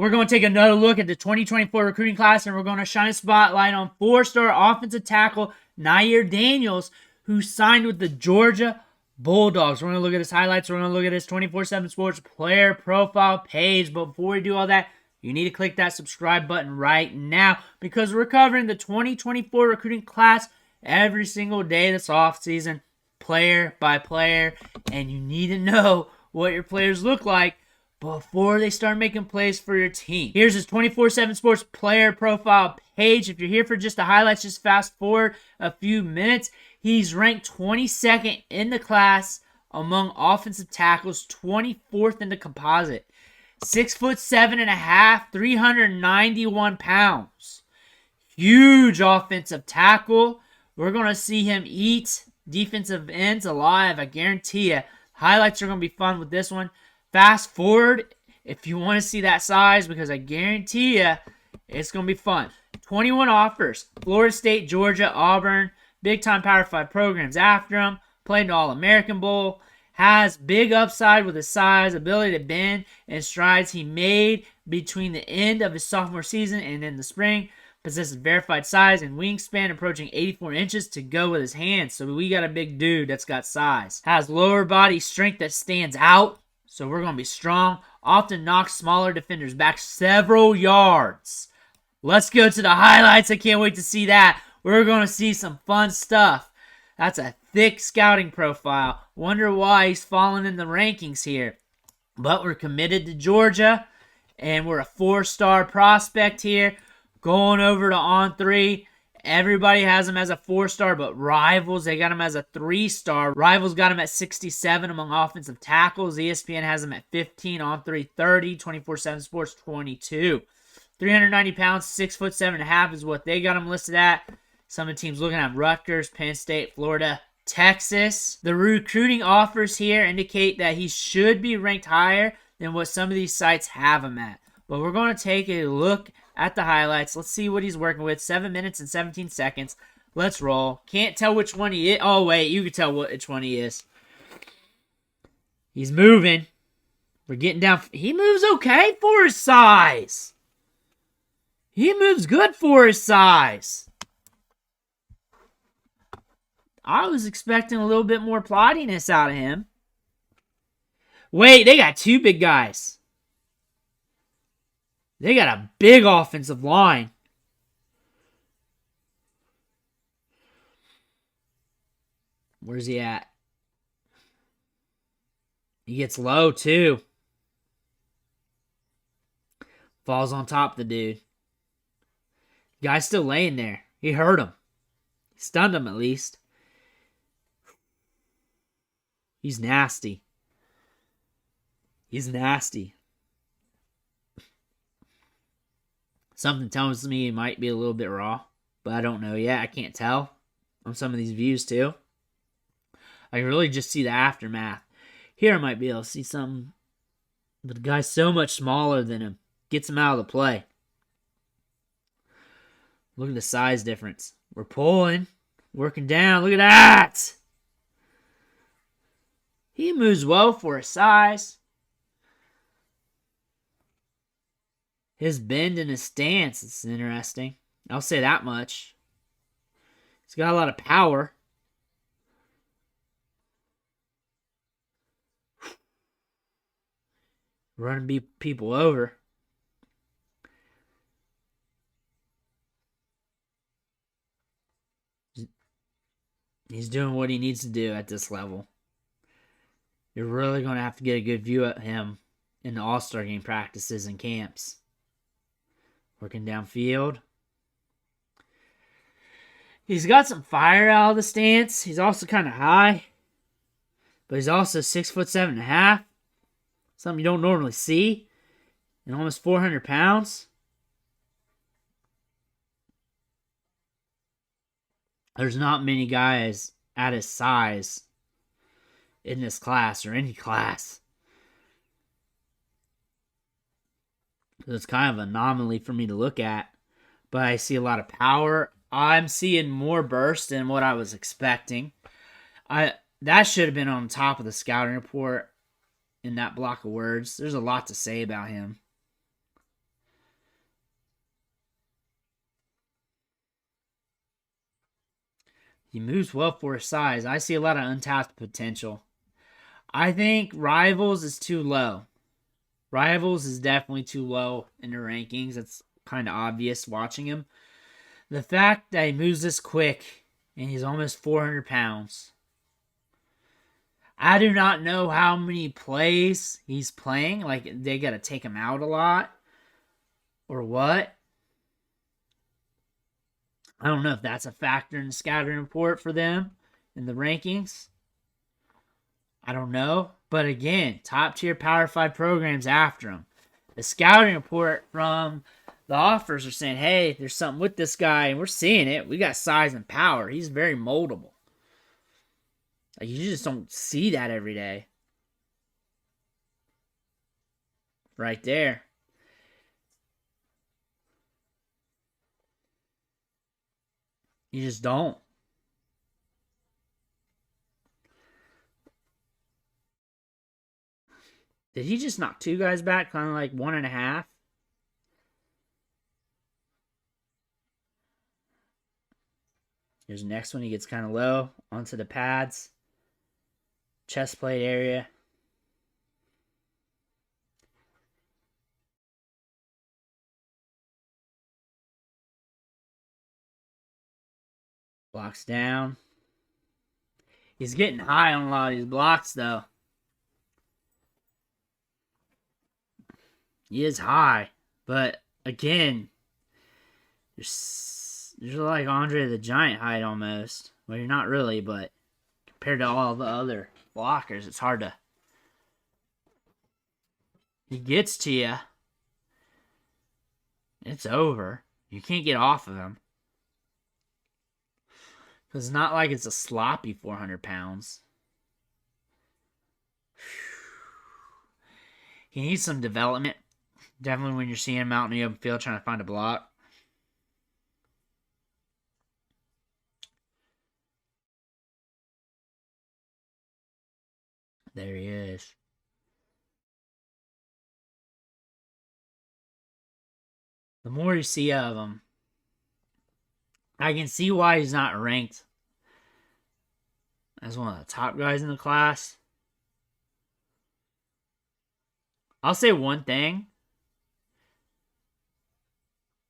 We're going to take another look at the 2024 recruiting class, and we're going to shine a spotlight on 4-star offensive tackle Nyier Daniels, who signed with the Georgia Bulldogs. We're going to look at his highlights. We're going to look at his 24/7 Sports player profile page. But before we do all that, you need to click that subscribe button right now, because we're covering the 2024 recruiting class every single day this offseason, player by player, and you need to know what your players look like before they start making plays for your team. Here's his 24/7 Sports player profile page. If you're here for just the highlights, just fast forward a few minutes. He's ranked 22nd in the class among offensive tackles, 24th in the composite. 6'7.5", 391 pounds. Huge offensive tackle. We're going to see him eat defensive ends alive, I guarantee you. Highlights are going to be fun with this one. Fast forward if you want to see that size, because I guarantee you it's going to be fun. 21 offers. Florida State, Georgia, Auburn. Big-time Power 5 programs after him. Played in the All-American Bowl. Has big upside with his size, ability to bend, and strides he made between the end of his sophomore season and in the spring. Possesses verified size and wingspan approaching 84 inches to go with his hands. So we got a big dude that's got size. Has lower body strength that stands out. So we're going to be strong. Often knocks smaller defenders back several yards. Let's go to the highlights. I can't wait to see that. We're going to see some fun stuff. That's a thick scouting profile. Wonder why he's fallen in the rankings here. But we're committed to Georgia, and we're a 4-star prospect here. Going over to On3. Everybody has him as a 4-star, but Rivals, they got him as a 3-star. Rivals got him at 67 among offensive tackles. ESPN has him at 15, On3 30, 24/7 Sports 22. 390 pounds, 6'7.5" is what they got him listed at. Some of the teams looking at Rutgers, Penn State, Florida, Texas. The recruiting offers here indicate that he should be ranked higher than what some of these sites have him at. But we're going to take a look at the highlights. Let's see what he's working with. 7 minutes and 17 seconds. Let's roll. Can't tell which one he is. Oh, wait. You can tell which one he is. He's moving. We're getting down. He moves okay for his size. He moves good for his size. I was expecting a little bit more plottiness out of him. Wait, they got two big guys. They got a big offensive line. Where's he at? He gets low, too. Falls on top of the dude. Guy's still laying there. He hurt him. He stunned him, at least. He's nasty. He's nasty. Something tells me he might be a little bit raw, but I don't know yet. I can't tell on some of these views, too. I can really just see the aftermath. Here I might be able to see something, but the guy's so much smaller than him. Gets him out of the play. Look at the size difference. We're pulling. Working down. Look at that. He moves well for his size. His bend and his stance is interesting. I'll say that much. He's got a lot of power. Running people over. He's doing what he needs to do at this level. You're really going to have to get a good view of him in the All-Star game practices and camps. Working downfield. He's got some fire out of the stance. He's also kind of high. But he's also 6'7.5". Something you don't normally see. And almost 400 pounds. There's not many guys at his size in this class or any class. It's kind of an anomaly for me to look at. But I see a lot of power. I'm seeing more burst than what I was expecting. That should have been on top of the scouting report in that block of words. There's a lot to say about him. He moves well for his size. I see a lot of untapped potential. I think Rivals is too low. Rivals is definitely too low in the rankings. It's kind of obvious watching him. The fact that he moves this quick and he's almost 400 pounds. I do not know how many plays he's playing. Like, they got to take him out a lot or what. I don't know if that's a factor in the scouting report for them in the rankings. I don't know. But again, top tier Power 5 programs after him. The scouting report from the offers are saying, hey, there's something with this guy, and we're seeing it. We got size and power. He's very moldable. Like, you just don't see that every day. Right there. You just don't. Did he just knock two guys back, kind of like 1.5? Here's the next one. He gets kind of low onto the pads. Chest plate area. Blocks down. He's getting high on a lot of these blocks, though. He is high. But, again, you're like Andre the Giant height almost. Well, you're not really, but compared to all the other blockers, it's hard to... He gets to you. It's over. You can't get off of him. Because it's not like it's a sloppy 400 pounds. He needs some development. Definitely when you're seeing him out in the open field trying to find a block. There he is. The more you see of him, I can see why he's not ranked as one of the top guys in the class. I'll say one thing,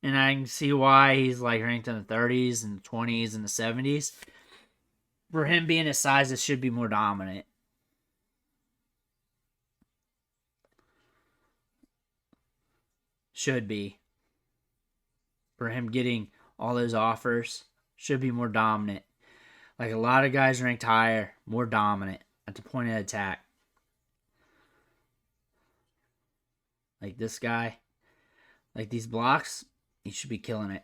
and I can see why he's like ranked in the 30s and 20s and the 70s. For him being his size, it should be more dominant. Should be. For him getting all those offers, should be more dominant. Like a lot of guys ranked higher, more dominant at the point of attack. Like this guy, like these blocks, he should be killing it.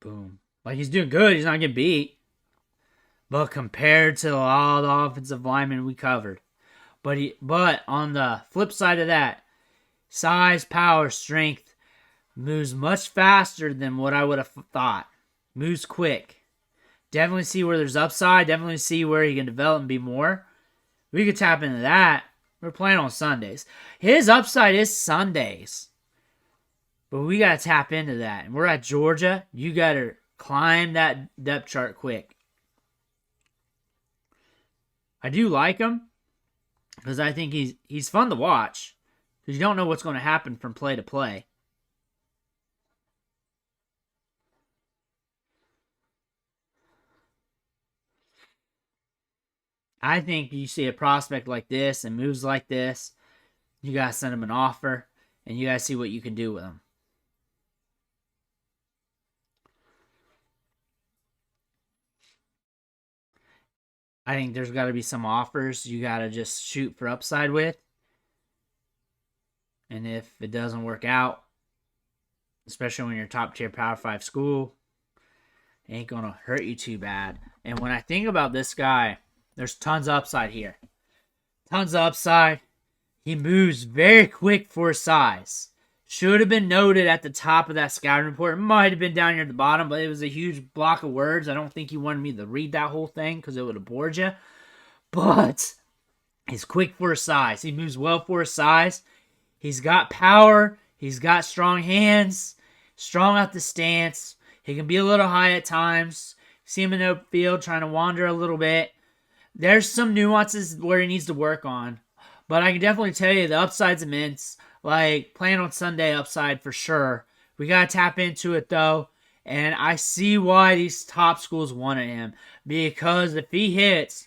Boom. Like he's doing good, he's not getting beat. But compared to all the offensive linemen we covered. But on the flip side of that, size, power, strength, moves much faster than what I would have thought. Moves quick. Definitely see where there's upside. Definitely see where he can develop and be more. We could tap into that. We're playing on Sundays. His upside is Sundays. But we got to tap into that. And we're at Georgia. You got to climb that depth chart quick. I do like him. Because I think he's fun to watch. Because you don't know what's going to happen from play to play. I think you see a prospect like this and moves like this, you got to send him an offer, and you got to see what you can do with him. I think there's got to be some offers you got to just shoot for upside with. And if it doesn't work out, especially when you're a top tier Power 5 school, it ain't going to hurt you too bad. And when I think about this guy, there's tons of upside here. Tons of upside. He moves very quick for his size. Should have been noted at the top of that scouting report. It might have been down here at the bottom, but it was a huge block of words. I don't think he wanted me to read that whole thing because it would have bored you. But he's quick for his size. He moves well for his size. He's got power. He's got strong hands. Strong out the stance. He can be a little high at times. See him in the field trying to wander a little bit. There's some nuances where he needs to work on. But I can definitely tell you the upside's immense. Like, playing on Sunday upside for sure. We got to tap into it, though. And I see why these top schools wanted him. Because if he hits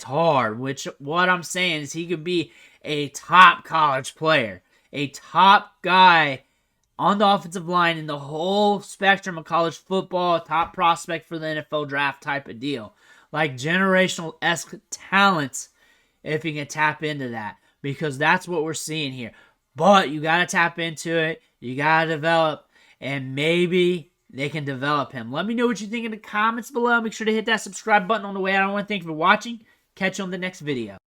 hard. Which, what I'm saying is he could be a top college player. A top guy on the offensive line in the whole spectrum of college football. Top prospect for the NFL draft type of deal. Like generational-esque talent if you can tap into that. Because that's what we're seeing here. But you got to tap into it. You got to develop. And maybe they can develop him. Let me know what you think in the comments below. Make sure to hit that subscribe button on the way out. I want to thank you for watching. Catch you on the next video.